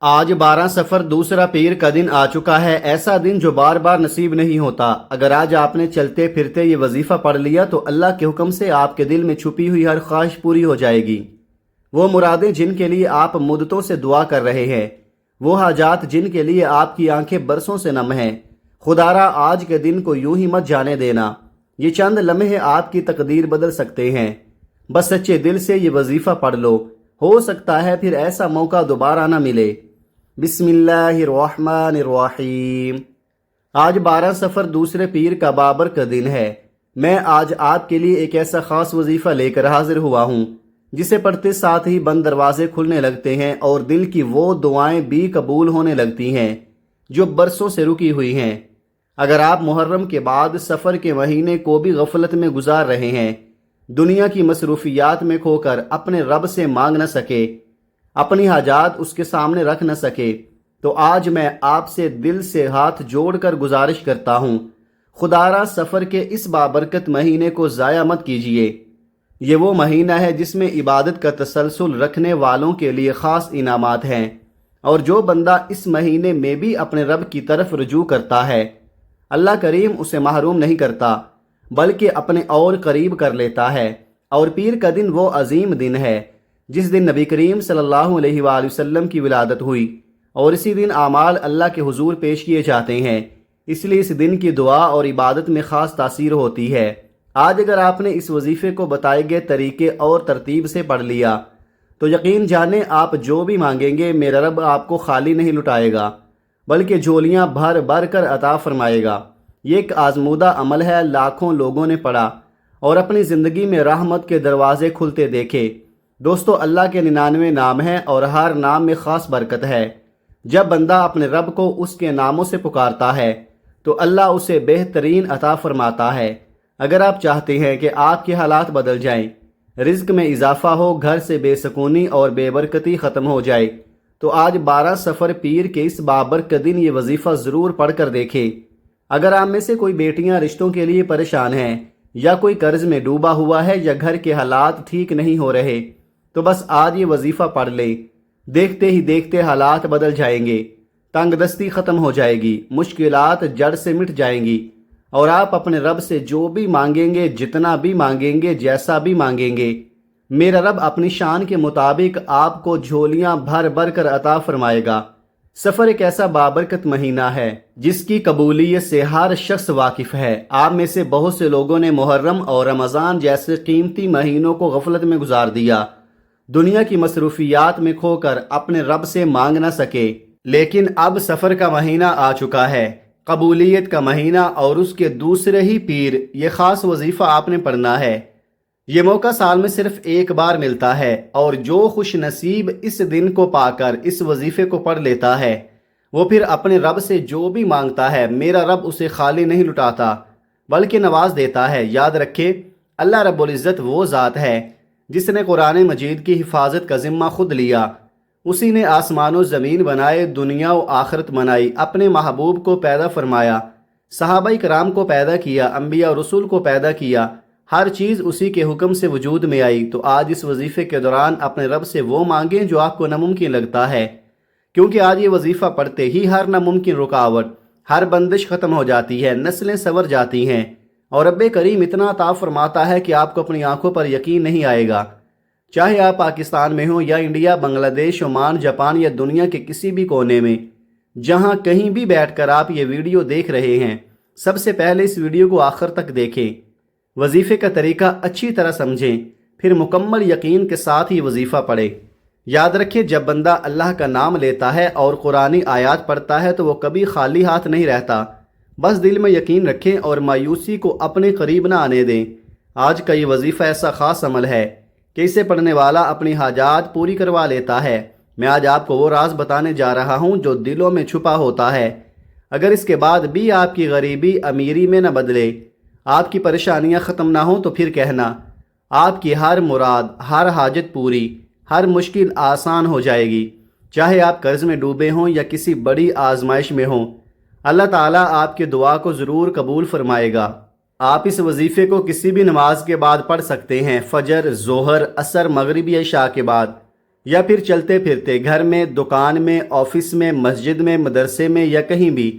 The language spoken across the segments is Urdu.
آج 12 سفر دوسرا پیر کا دن آ چکا ہے، ایسا دن جو بار بار نصیب نہیں ہوتا۔ اگر آج آپ نے چلتے پھرتے یہ وظیفہ پڑھ لیا تو اللہ کے حکم سے آپ کے دل میں چھپی ہوئی ہر خواہش پوری ہو جائے گی۔ وہ مرادیں جن کے لیے آپ مدتوں سے دعا کر رہے ہیں، وہ حاجات جن کے لیے آپ کی آنکھیں برسوں سے نم ہیں، خدارا آج کے دن کو یوں ہی مت جانے دینا۔ یہ چند لمحے آپ کی تقدیر بدل سکتے ہیں۔ بس سچے دل سے یہ وظیفہ پڑھ لو، ہو سکتا ہے پھر ایسا موقع دوبارہ نہ ملے۔ بسم اللہ الرحمن الرحیم۔ آج 12 سفر دوسرے پیر کا بابر کا دن ہے۔ میں آج آپ کے لیے ایک ایسا خاص وظیفہ لے کر حاضر ہوا ہوں جسے پڑھتے ساتھ ہی بند دروازے کھلنے لگتے ہیں اور دل کی وہ دعائیں بھی قبول ہونے لگتی ہیں جو برسوں سے رکی ہوئی ہیں۔ اگر آپ محرم کے بعد سفر کے مہینے کو بھی غفلت میں گزار رہے ہیں، دنیا کی مصروفیات میں کھو کر اپنے رب سے مانگ نہ سکے، اپنی حاجات اس کے سامنے رکھ نہ سکے، تو آج میں آپ سے دل سے ہاتھ جوڑ کر گزارش کرتا ہوں، خدارا سفر کے اس بابرکت مہینے کو ضائع مت کیجیے۔ یہ وہ مہینہ ہے جس میں عبادت کا تسلسل رکھنے والوں کے لیے خاص انعامات ہیں، اور جو بندہ اس مہینے میں بھی اپنے رب کی طرف رجوع کرتا ہے، اللہ کریم اسے محروم نہیں کرتا بلکہ اپنے اور قریب کر لیتا ہے۔ اور پیر کا دن وہ عظیم دن ہے جس دن نبی کریم صلی اللہ علیہ وآلہ وسلم کی ولادت ہوئی، اور اسی دن اعمال اللہ کے حضور پیش کیے جاتے ہیں، اس لیے اس دن کی دعا اور عبادت میں خاص تاثیر ہوتی ہے۔ آج اگر آپ نے اس وظیفے کو بتائے گئے طریقے اور ترتیب سے پڑھ لیا تو یقین جانیں آپ جو بھی مانگیں گے میرا رب آپ کو خالی نہیں لٹائے گا بلکہ جھولیاں بھر بھر کر عطا فرمائے گا۔ یہ ایک آزمودہ عمل ہے، لاکھوں لوگوں نے پڑھا اور اپنی زندگی میں رحمت کے دروازے کھلتے دیکھے۔ دوستو، اللہ کے 99 نام ہیں اور ہر نام میں خاص برکت ہے۔ جب بندہ اپنے رب کو اس کے ناموں سے پکارتا ہے تو اللہ اسے بہترین عطا فرماتا ہے۔ اگر آپ چاہتے ہیں کہ آپ کے حالات بدل جائیں، رزق میں اضافہ ہو، گھر سے بے سکونی اور بے برکتی ختم ہو جائے، تو آج 12 سفر پیر کے اس بابرکت دن یہ وظیفہ ضرور پڑھ کر دیکھیں۔ اگر آپ میں سے کوئی بیٹیاں رشتوں کے لیے پریشان ہیں، یا کوئی قرض میں ڈوبا ہوا ہے، یا گھر کے حالات ٹھیک نہیں ہو رہے، تو بس آج یہ وظیفہ پڑھ لیں۔ دیکھتے ہی دیکھتے حالات بدل جائیں گے، تنگ دستی ختم ہو جائے گی، مشکلات جڑ سے مٹ جائیں گی، اور آپ اپنے رب سے جو بھی مانگیں گے، جتنا بھی مانگیں گے، جیسا بھی مانگیں گے، میرا رب اپنی شان کے مطابق آپ کو جھولیاں بھر بھر کر عطا فرمائے گا۔ سفر ایک ایسا بابرکت مہینہ ہے جس کی قبولیت سے ہر شخص واقف ہے۔ آپ میں سے بہت سے لوگوں نے محرم اور رمضان جیسے قیمتی مہینوں کو غفلت میں گزار دیا، دنیا کی مصروفیات میں کھو کر اپنے رب سے مانگ نہ سکے۔ لیکن اب سفر کا مہینہ آ چکا ہے، قبولیت کا مہینہ، اور اس کے دوسرے ہی پیر یہ خاص وظیفہ آپ نے پڑھنا ہے۔ یہ موقع سال میں صرف ایک بار ملتا ہے، اور جو خوش نصیب اس دن کو پا کر اس وظیفے کو پڑھ لیتا ہے وہ پھر اپنے رب سے جو بھی مانگتا ہے میرا رب اسے خالی نہیں لٹاتا بلکہ نواز دیتا ہے۔ یاد رکھے، اللہ رب العزت وہ ذات ہے جس نے قرآن مجید کی حفاظت کا ذمہ خود لیا۔ اسی نے آسمان و زمین بنائے، دنیا و آخرت بنائی، اپنے محبوب کو پیدا فرمایا، صحابہ کرام کو پیدا کیا، انبیاء و رسول کو پیدا کیا، ہر چیز اسی کے حکم سے وجود میں آئی۔ تو آج اس وظیفے کے دوران اپنے رب سے وہ مانگیں جو آپ کو ناممکن لگتا ہے، کیونکہ آج یہ وظیفہ پڑھتے ہی ہر ناممکن رکاوٹ، ہر بندش ختم ہو جاتی ہے، نسلیں سنور جاتی ہیں، اور رب کریم اتنا عطا فرماتا ہے کہ آپ کو اپنی آنکھوں پر یقین نہیں آئے گا۔ چاہے آپ پاکستان میں ہوں یا انڈیا، بنگلہ دیش، عمان، جاپان یا دنیا کے کسی بھی کونے میں، جہاں کہیں بھی بیٹھ کر آپ یہ ویڈیو دیکھ رہے ہیں، سب سے پہلے اس ویڈیو کو آخر تک دیکھیں، وظیفے کا طریقہ اچھی طرح سمجھیں، پھر مکمل یقین کے ساتھ ہی وظیفہ پڑھیں۔ یاد رکھیں، جب بندہ اللہ کا نام لیتا ہے اور قرآنی آیات پڑھتا ہے تو وہ کبھی خالی ہاتھ نہیں رہتا۔ بس دل میں یقین رکھیں اور مایوسی کو اپنے قریب نہ آنے دیں۔ آج کا یہ وظیفہ ایسا خاص عمل ہے کہ اسے پڑھنے والا اپنی حاجات پوری کروا لیتا ہے۔ میں آج آپ کو وہ راز بتانے جا رہا ہوں جو دلوں میں چھپا ہوتا ہے۔ اگر اس کے بعد بھی آپ کی غریبی امیری میں نہ بدلے، آپ کی پریشانیاں ختم نہ ہوں، تو پھر کہنا آپ کی ہر مراد، ہر حاجت پوری، ہر مشکل آسان ہو جائے گی۔ چاہے آپ قرض میں ڈوبے ہوں یا کسی بڑی آزمائش میں ہوں، اللہ تعالیٰ آپ کی دعا کو ضرور قبول فرمائے گا۔ آپ اس وظیفے کو کسی بھی نماز کے بعد پڑھ سکتے ہیں، فجر، ظہر، عصر، مغرب یا عشاء کے بعد۔ یا پھر چلتے پھرتے گھر میں، دکان میں، آفس میں، مسجد میں، مدرسے میں یا کہیں بھی،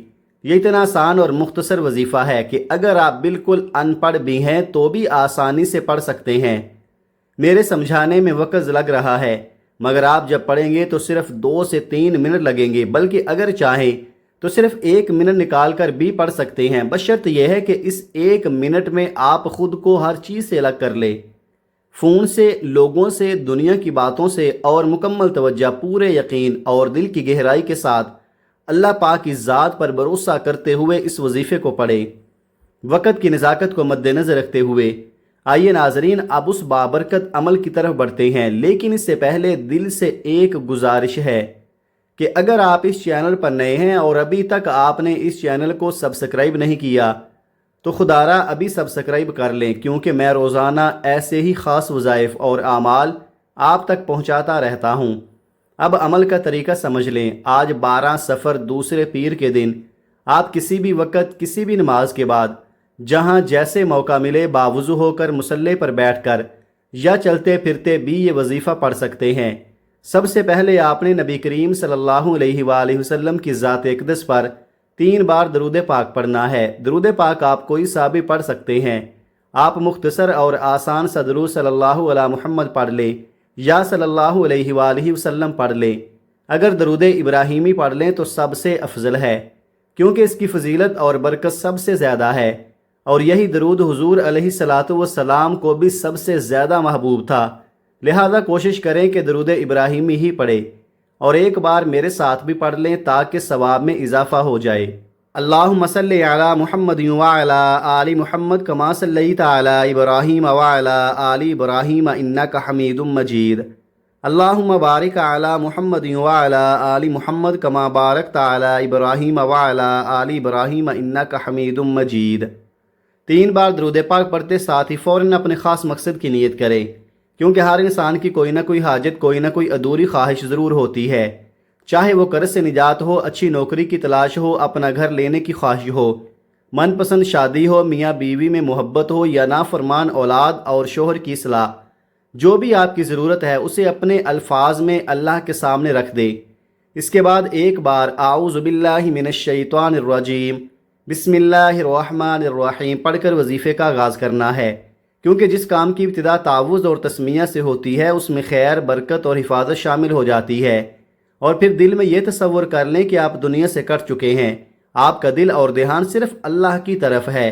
یہ اتنا آسان اور مختصر وظیفہ ہے کہ اگر آپ بالکل ان پڑھ بھی ہیں تو بھی آسانی سے پڑھ سکتے ہیں۔ میرے سمجھانے میں وقت لگ رہا ہے، مگر آپ جب پڑھیں گے تو صرف 2 سے 3 منٹ لگیں گے، بلکہ اگر چاہیں تو صرف 1 منٹ نکال کر بھی پڑھ سکتے ہیں، بشرط یہ ہے کہ اس 1 منٹ میں آپ خود کو ہر چیز سے الگ کر لیں، فون سے، لوگوں سے، دنیا کی باتوں سے، اور مکمل توجہ، پورے یقین اور دل کی گہرائی کے ساتھ اللہ پاک کی ذات پر بھروسہ کرتے ہوئے اس وظیفے کو پڑھیں۔ وقت کی نزاکت کو مد نظر رکھتے ہوئے آئیے ناظرین اب اس بابرکت عمل کی طرف بڑھتے ہیں، لیکن اس سے پہلے دل سے ایک گزارش ہے کہ اگر آپ اس چینل پر نئے ہیں اور ابھی تک آپ نے اس چینل کو سبسکرائب نہیں کیا تو خدارا ابھی سبسکرائب کر لیں، کیونکہ میں روزانہ ایسے ہی خاص وظائف اور اعمال آپ تک پہنچاتا رہتا ہوں۔ اب عمل کا طریقہ سمجھ لیں۔ آج 12 صفر دوسرے پیر کے دن آپ کسی بھی وقت، کسی بھی نماز کے بعد، جہاں جیسے موقع ملے، باوضو ہو کر مصلی پر بیٹھ کر یا چلتے پھرتے بھی یہ وظیفہ پڑھ سکتے ہیں۔ سب سے پہلے آپ نے نبی کریم صلی اللہ علیہ وآلہ وسلم کی ذات اقدس پر 3 بار درود پاک پڑھنا ہے۔ درود پاک آپ کوئی سا بھی پڑھ سکتے ہیں۔ آپ مختصر اور آسان سا درود صلی اللہ علی محمد پڑھ لیں یا صلی اللہ علیہ وآلہ وسلم پڑھ لیں۔ اگر درود ابراہیمی پڑھ لیں تو سب سے افضل ہے، کیونکہ اس کی فضیلت اور برکت سب سے زیادہ ہے، اور یہی درود حضور علیہ الصلاۃ والسلام کو بھی سب سے زیادہ محبوب تھا۔ لہذا کوشش کریں کہ درود ابراہیمی ہی پڑھیں، اور ایک بار میرے ساتھ بھی پڑھ لیں تاکہ ثواب میں اضافہ ہو جائے۔ اللہم صلی علی محمد وعلی آل محمد کما صلیت علی ابراہیم وعلی آل ابراہیم انک حمید مجید۔ اللہم بارک علی محمد وعلی آل محمد کما بارکت علی ابراہیم وعلی آل ابراہیم انک حمید مجید۔ 3 بار درود پاک پڑھتے ساتھ ہی فوراً اپنے خاص مقصد کی نیت کریں، کیونکہ ہر انسان کی کوئی نہ کوئی حاجت، کوئی نہ کوئی ادھوری خواہش ضرور ہوتی ہے، چاہے وہ قرض سے نجات ہو، اچھی نوکری کی تلاش ہو، اپنا گھر لینے کی خواہش ہو، من پسند شادی ہو، میاں بیوی میں محبت ہو، یا نافرمان اولاد اور شوہر کی اصلاح۔ جو بھی آپ کی ضرورت ہے اسے اپنے الفاظ میں اللہ کے سامنے رکھ دیں۔ اس کے بعد ایک بار اعوذ باللہ من الشیطان الرجیم بسم اللہ الرحمن الرحیم پڑھ کر وظیفے کا آغاز کرنا ہے، کیونکہ جس کام کی ابتدا تعوذ اور تسمیہ سے ہوتی ہے اس میں خیر، برکت اور حفاظت شامل ہو جاتی ہے۔ اور پھر دل میں یہ تصور کر لیں کہ آپ دنیا سے کٹ چکے ہیں، آپ کا دل اور دھیان صرف اللہ کی طرف ہے،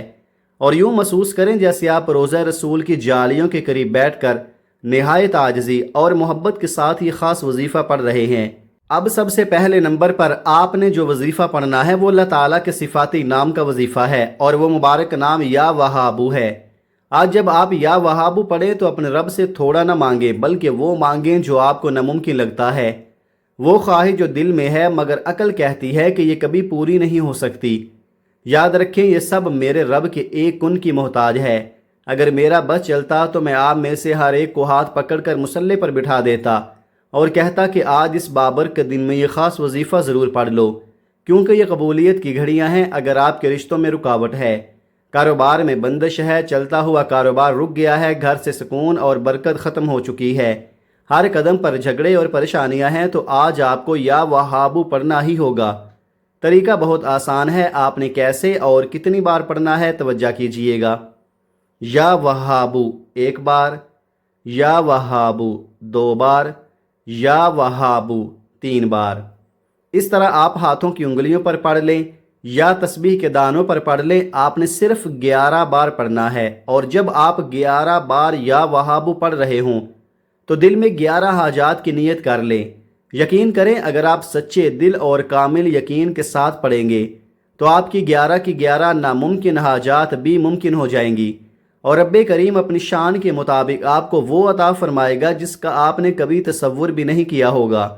اور یوں محسوس کریں جیسے آپ روضہ رسول کی جالیوں کے قریب بیٹھ کر نہایت عاجزی اور محبت کے ساتھ یہ خاص وظیفہ پڑھ رہے ہیں۔ اب سب سے پہلے نمبر پر آپ نے جو وظیفہ پڑھنا ہے وہ اللہ تعالیٰ کے صفاتی نام کا وظیفہ ہے، اور وہ مبارک نام یا وہابو ہے۔ آج جب آپ یا وہابو پڑھیں تو اپنے رب سے تھوڑا نہ مانگیں، بلکہ وہ مانگیں جو آپ کو ناممکن لگتا ہے، وہ خواہش جو دل میں ہے مگر عقل کہتی ہے کہ یہ کبھی پوری نہیں ہو سکتی۔ یاد رکھیں یہ سب میرے رب کے ایک کن کی محتاج ہے۔ اگر میرا بس چلتا تو میں آپ میں سے ہر ایک کو ہاتھ پکڑ کر مصلی پر بٹھا دیتا اور کہتا کہ آج اس بابرکت دن میں یہ خاص وظیفہ ضرور پڑھ لو، کیونکہ یہ قبولیت کی گھڑیاں ہیں۔ اگر آپ کے رشتوں میں رکاوٹ ہے، کاروبار میں بندش ہے، چلتا ہوا کاروبار رک گیا ہے، گھر سے سکون اور برکت ختم ہو چکی ہے، ہر قدم پر جھگڑے اور پریشانیاں ہیں، تو آج آپ کو یا وہابو پڑھنا ہی ہوگا۔ طریقہ بہت آسان ہے، آپ نے کیسے اور کتنی بار پڑھنا ہے توجہ کیجئے گا۔ یا وہابو 1 بار، یا وہابو 2 بار، یا وہابو 3 بار۔ اس طرح آپ ہاتھوں کی انگلیوں پر پڑھ لیں یا تسبیح کے دانوں پر پڑھ لیں۔ آپ نے صرف 11 بار پڑھنا ہے، اور جب آپ 11 بار یا وہابو پڑھ رہے ہوں تو دل میں 11 حاجات کی نیت کر لیں۔ یقین کریں اگر آپ سچے دل اور کامل یقین کے ساتھ پڑھیں گے تو آپ کی 11 کی 11 ناممکن حاجات بھی ممکن ہو جائیں گی، اور رب کریم اپنی شان کے مطابق آپ کو وہ عطا فرمائے گا جس کا آپ نے کبھی تصور بھی نہیں کیا ہوگا۔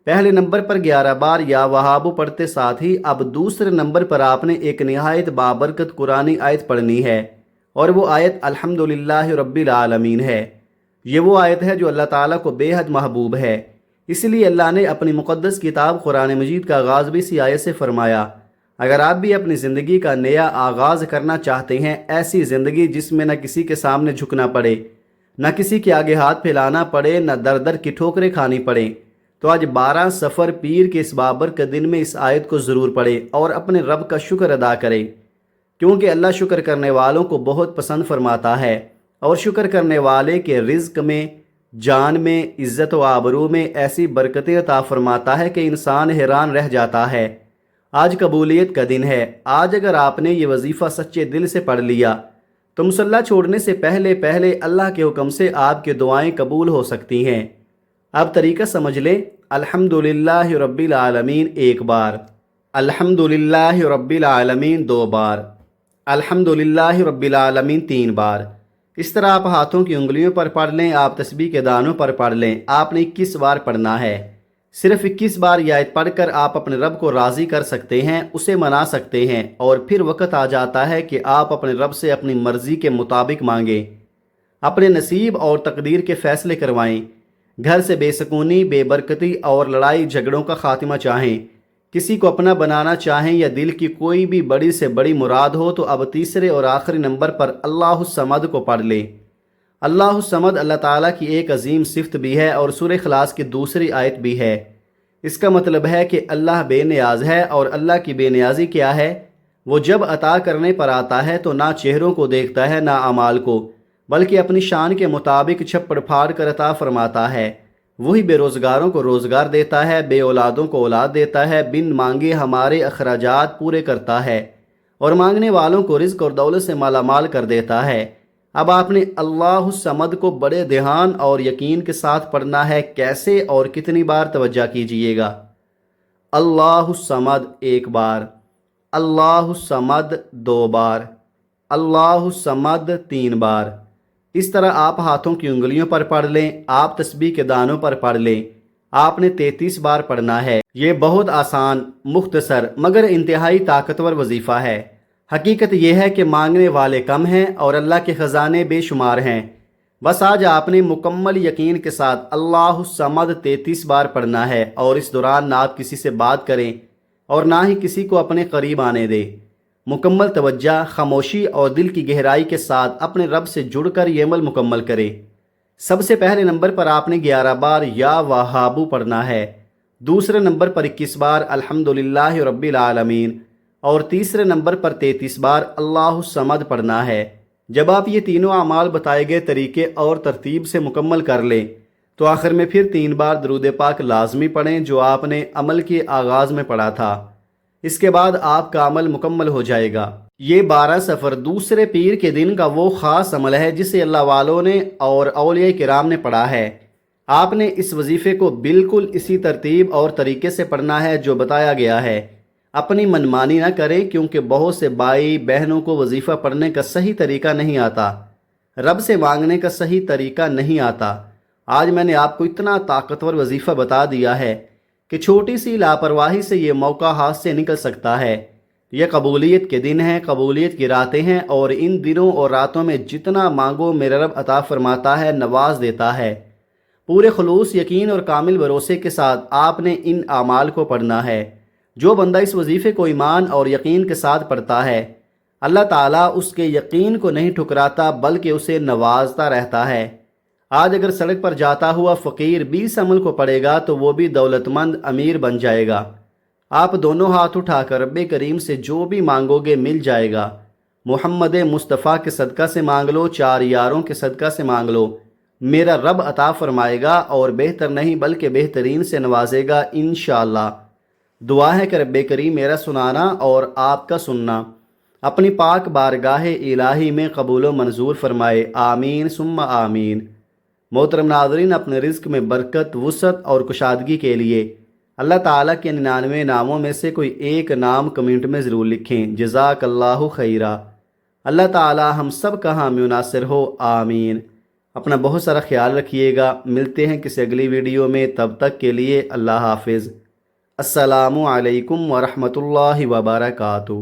پہلے نمبر پر 11 بار یا وہابو پڑھتے ساتھ ہی اب دوسرے نمبر پر آپ نے ایک نہایت بابرکت قرآنی آیت پڑھنی ہے، اور وہ آیت الحمدللہ رب العالمین ہے۔ یہ وہ آیت ہے جو اللہ تعالیٰ کو بے حد محبوب ہے، اس لیے اللہ نے اپنی مقدس کتاب قرآن مجید کا آغاز بھی اسی آیت سے فرمایا۔ اگر آپ بھی اپنی زندگی کا نیا آغاز کرنا چاہتے ہیں، ایسی زندگی جس میں نہ کسی کے سامنے جھکنا پڑے، نہ کسی کے آگے ہاتھ پھیلانا پڑے، نہ در در کی ٹھوکریں کھانی پڑیں۔ تو آج 12 صفر پیر کے اس بابرکت دن میں اس آیت کو ضرور پڑھیں اور اپنے رب کا شکر ادا کریں، کیونکہ اللہ شکر کرنے والوں کو بہت پسند فرماتا ہے، اور شکر کرنے والے کے رزق میں، جان میں، عزت و آبرو میں ایسی برکتیں عطا فرماتا ہے کہ انسان حیران رہ جاتا ہے۔ آج قبولیت کا دن ہے۔ آج اگر آپ نے یہ وظیفہ سچے دل سے پڑھ لیا تو مصلی چھوڑنے سے پہلے اللہ کے حکم سے آپ کی دعائیں قبول ہو سکتی ہیں۔ اب طریقہ سمجھ لیں۔ الحمدللہ رب العالمین 1 بار، الحمدللہ رب العالمین 2 بار، الحمدللہ رب العالمین 3 بار۔ اس طرح آپ ہاتھوں کی انگلیوں پر پڑھ لیں، آپ تسبیح کے دانوں پر پڑھ لیں۔ آپ نے 21 بار پڑھنا ہے۔ صرف 21 بار یہ آیت پڑھ کر آپ اپنے رب کو راضی کر سکتے ہیں، اسے منا سکتے ہیں، اور پھر وقت آ جاتا ہے کہ آپ اپنے رب سے اپنی مرضی کے مطابق مانگیں، اپنے نصیب اور تقدیر کے فیصلے کروائیں، گھر سے بے سکونی، بے برکتی اور لڑائی جھگڑوں کا خاتمہ چاہیں، کسی کو اپنا بنانا چاہیں، یا دل کی کوئی بھی بڑی سے بڑی مراد ہو، تو اب تیسرے اور آخری نمبر پر اللہ الصمد کو پڑھ لیں۔ اللہ الصمد اللہ تعالیٰ کی ایک عظیم صفت بھی ہے اور سورہ اخلاص کی دوسری آیت بھی ہے۔ اس کا مطلب ہے کہ اللہ بے نیاز ہے، اور اللہ کی بے نیازی کیا ہے؟ وہ جب عطا کرنے پر آتا ہے تو نہ چہروں کو دیکھتا ہے نہ اعمال کو، بلکہ اپنی شان کے مطابق چھپڑ پھاڑ کر عطا فرماتا ہے۔ وہی بے روزگاروں کو روزگار دیتا ہے، بے اولادوں کو اولاد دیتا ہے، بن مانگے ہمارے اخراجات پورے کرتا ہے، اور مانگنے والوں کو رزق اور دولت سے مالا مال کر دیتا ہے۔ اب آپ نے اللہ الصمد کو بڑے دھیان اور یقین کے ساتھ پڑھنا ہے۔ کیسے اور کتنی بار؟ توجہ کیجئے گا۔ اللہ الصمد 1 بار، اللہ الصمد 2 بار، اللہ الصمد 3 بار۔ اس طرح آپ ہاتھوں کی انگلیوں پر پڑھ لیں، آپ تسبیح کے دانوں پر پڑھ لیں۔ آپ نے 33 بار پڑھنا ہے۔ یہ بہت آسان، مختصر مگر انتہائی طاقتور وظیفہ ہے۔ حقیقت یہ ہے کہ مانگنے والے کم ہیں اور اللہ کے خزانے بے شمار ہیں۔ بس آج آپ نے مکمل یقین کے ساتھ اللہ الصمد 33 بار پڑھنا ہے، اور اس دوران نہ آپ کسی سے بات کریں اور نہ ہی کسی کو اپنے قریب آنے دیں۔ مکمل توجہ، خاموشی اور دل کی گہرائی کے ساتھ اپنے رب سے جڑ کر یہ عمل مکمل کریں۔ سب سے پہلے نمبر پر آپ نے 11 بار یا وہابو پڑھنا ہے، دوسرے نمبر پر 21 بار الحمدللہ رب العالمین، اور تیسرے نمبر پر 33 بار اللہ الصمد پڑھنا ہے۔ جب آپ یہ تینوں اعمال بتائے گئے طریقے اور ترتیب سے مکمل کر لیں تو آخر میں پھر 3 بار درود پاک لازمی پڑھیں جو آپ نے عمل کے آغاز میں پڑھا تھا۔ اس کے بعد آپ کا عمل مکمل ہو جائے گا۔ یہ 12 صفر دوسرے پیر کے دن کا وہ خاص عمل ہے جسے اللہ والوں نے اور اولیاء کرام نے پڑھا ہے۔ آپ نے اس وظیفے کو بالکل اسی ترتیب اور طریقے سے پڑھنا ہے جو بتایا گیا ہے۔ اپنی منمانی نہ کریں، کیونکہ بہت سے بھائی بہنوں کو وظیفہ پڑھنے کا صحیح طریقہ نہیں آتا، رب سے مانگنے کا صحیح طریقہ نہیں آتا۔ آج میں نے آپ کو اتنا طاقتور وظیفہ بتا دیا ہے کہ چھوٹی سی لاپرواہی سے یہ موقع ہاتھ سے نکل سکتا ہے۔ یہ قبولیت کے دن ہیں، قبولیت کی راتیں ہیں، اور ان دنوں اور راتوں میں جتنا مانگو میرا رب عطا فرماتا ہے، نواز دیتا ہے۔ پورے خلوص، یقین اور کامل بھروسے کے ساتھ آپ نے ان اعمال کو پڑھنا ہے۔ جو بندہ اس وظیفے کو ایمان اور یقین کے ساتھ پڑھتا ہے، اللہ تعالیٰ اس کے یقین کو نہیں ٹھکراتا بلکہ اسے نوازتا رہتا ہے۔ آج اگر سڑک پر جاتا ہوا فقیر بھی اس عمل کو پڑھے گا تو وہ بھی دولت مند امیر بن جائے گا۔ آپ دونوں ہاتھ اٹھا کر رب کریم سے جو بھی مانگو گے مل جائے گا۔ محمد مصطفیٰ کے صدقہ سے مانگ لو، 4 یاروں کے صدقہ سے مانگ لو، میرا رب عطا فرمائے گا، اور بہتر نہیں بلکہ بہترین سے نوازے گا انشاءاللہ۔ دعا ہے کہ رب کریم میرا سنانا اور آپ کا سننا اپنی پاک بارگاہ الہی میں قبول و منظور فرمائے، آمین ثم آمین۔ محترم ناظرین، اپنے رزق میں برکت، وسعت اور کشادگی کے لیے اللہ تعالیٰ کے 99 ناموں میں سے کوئی ایک نام کمنٹ میں ضرور لکھیں۔ جزاک اللہ خیرہ۔ اللہ تعالیٰ ہم سب کا حامی و ناصر ہو، آمین۔ اپنا بہت سارا خیال رکھیے گا۔ ملتے ہیں کسی اگلی ویڈیو میں، تب تک کے لیے اللہ حافظ۔ السلام علیکم ورحمۃ اللہ وبرکاتہ۔